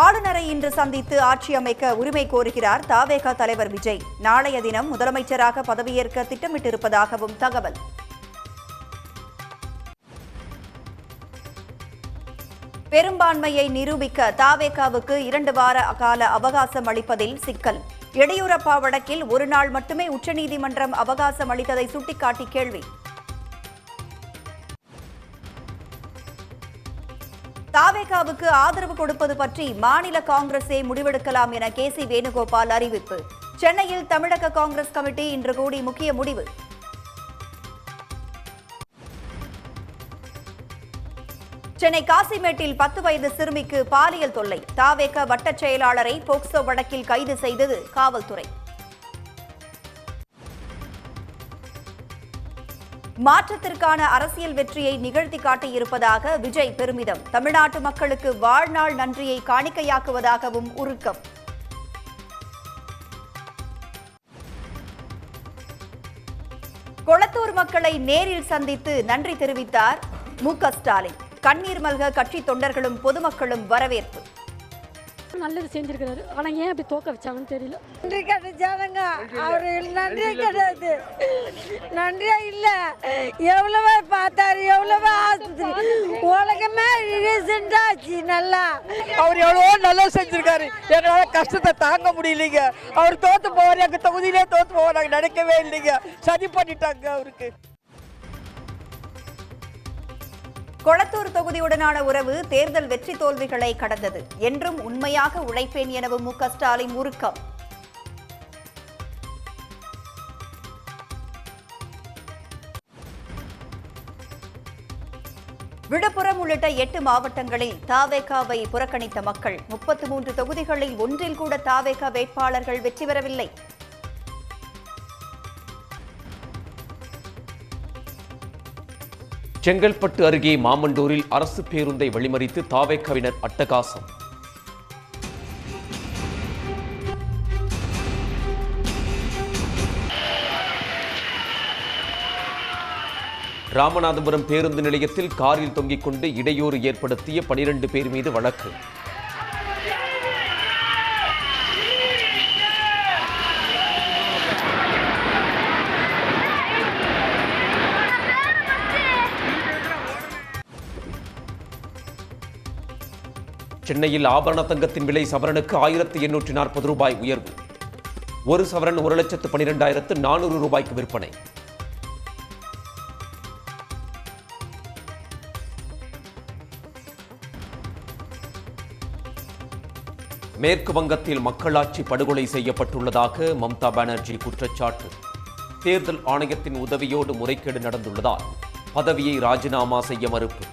ஆளுநரை இன்று சந்தித்து ஆட்சி அமைக்க உரிமை கோருகிறார் தவேக தலைவர் விஜய். நாளைய தினம் முதலமைச்சராக பதவியேற்க திட்டமிட்டிருப்பதாகவும் தகவல். பெரும்பான்மையை நிரூபிக்க தவேகவுக்கு 2 வார கால அவகாசம் அளிப்பதில் சிக்கல். எடியூரப்பா வழக்கில் ஒரு நாள் மட்டுமே உச்சநீதிமன்றம் அவகாசம் அளித்ததை சுட்டிக்காட்டி கேள்வி. தவேகவுக்கு ஆதரவு கொடுப்பது பற்றி மாநில காங்கிரஸே முடிவெடுக்கலாம் என கே.சி. வேணுகோபால் அறிவிப்பு. சென்னையில் தமிழக காங்கிரஸ் கமிட்டி இன்று கூடி முக்கிய முடிவு. சென்னை காசிமேட்டில் 10 வயது சிறுமிக்கு பாலியல் தொல்லை. தவேக வட்டச் செயலாளரை போக்சோ வழக்கில் கைது செய்தது காவல்துறை. மாற்றத்திற்கான அரசியல் வெற்றியை நிகழ்த்தி காட்டியிருப்பதாக விஜய் பெருமிதம். தமிழ்நாட்டு மக்களுக்கு வாழ்நாள் நன்றியை காணிக்கையாக்குவதாகவும் உருக்கம். கொளத்தூர் மக்களை நேரில் சந்தித்து நன்றி தெரிவித்தார் மு.க. ஸ்டாலின். கண்ணீர் மல்க கட்சி தொண்டர்களும் பொதுமக்களும் வரவேற்பு. நல்லது செஞ்சிருக்கிறாரு. ஆனா ஏன் அப்படி தோக்க வச்சாங்கன்னு தெரியல. நன்றி கிடைச்சானுங்க. அவரு நன்றி கிடையாது, நன்றியா இல்ல. எவ்வளவோ பார்த்தாரு, எவ்வளவோ ஆஸ்பத்திரி, உலகமே ரீசெண்டா ஆச்சு. நல்லா அவர் எவ்வளவோ நல்லா செஞ்சிருக்காரு. எங்களால கஷ்டத்தை தாங்க முடியலைங்க. அவர் தோத்து போவார், எங்க தொகுதியிலே தோத்து போவார், நாங்க நினைக்கவே இல்லைங்க. சதி பண்ணிட்டாங்க அவருக்கு. கொளத்தூர் தொகுதியுடனான உறவு தேர்தல் வெற்றி தோல்விகளை கடந்தது. என்றும் உண்மையாக உழைப்பேன் எனவும் மு.க. ஸ்டாலின் உருக்கம். விழுப்புரம் உள்ளிட்ட 8 மாவட்டங்களில் தவேகவை புறக்கணித்த மக்கள். 33 தொகுதிகளில் ஒன்றில் கூட தவேக வேட்பாளர்கள் வெற்றி பெறவில்லை. செங்கல்பட்டு அருகே மாமண்டூரில் அரசு பேருந்தை வழிமறித்து தவேகவினர் அட்டகாசம். ராமநாதபுரம் பேருந்து நிலையத்தில் காரில் தொங்கிக் கொண்டு இடையூறு ஏற்படுத்திய 12 பேர் மீது வழக்கு. சென்னையில் ஆபரண தங்கத்தின் விலை சவரனுக்கு 1840 ரூபாய் உயர்வு. ஒரு சவரன் 1,12,400 ரூபாய்க்கு விற்பனை. மேற்கு வங்கத்தில் மக்களாட்சி படுகொலை செய்யப்பட்டுள்ளதாக மம்தா பானர்ஜி குற்றச்சாட்டு. தேர்தல் ஆணையத்தின் உதவியோடு முறைகேடு நடந்துள்ளதால் பதவியை ராஜினாமா செய்ய மறுப்பு.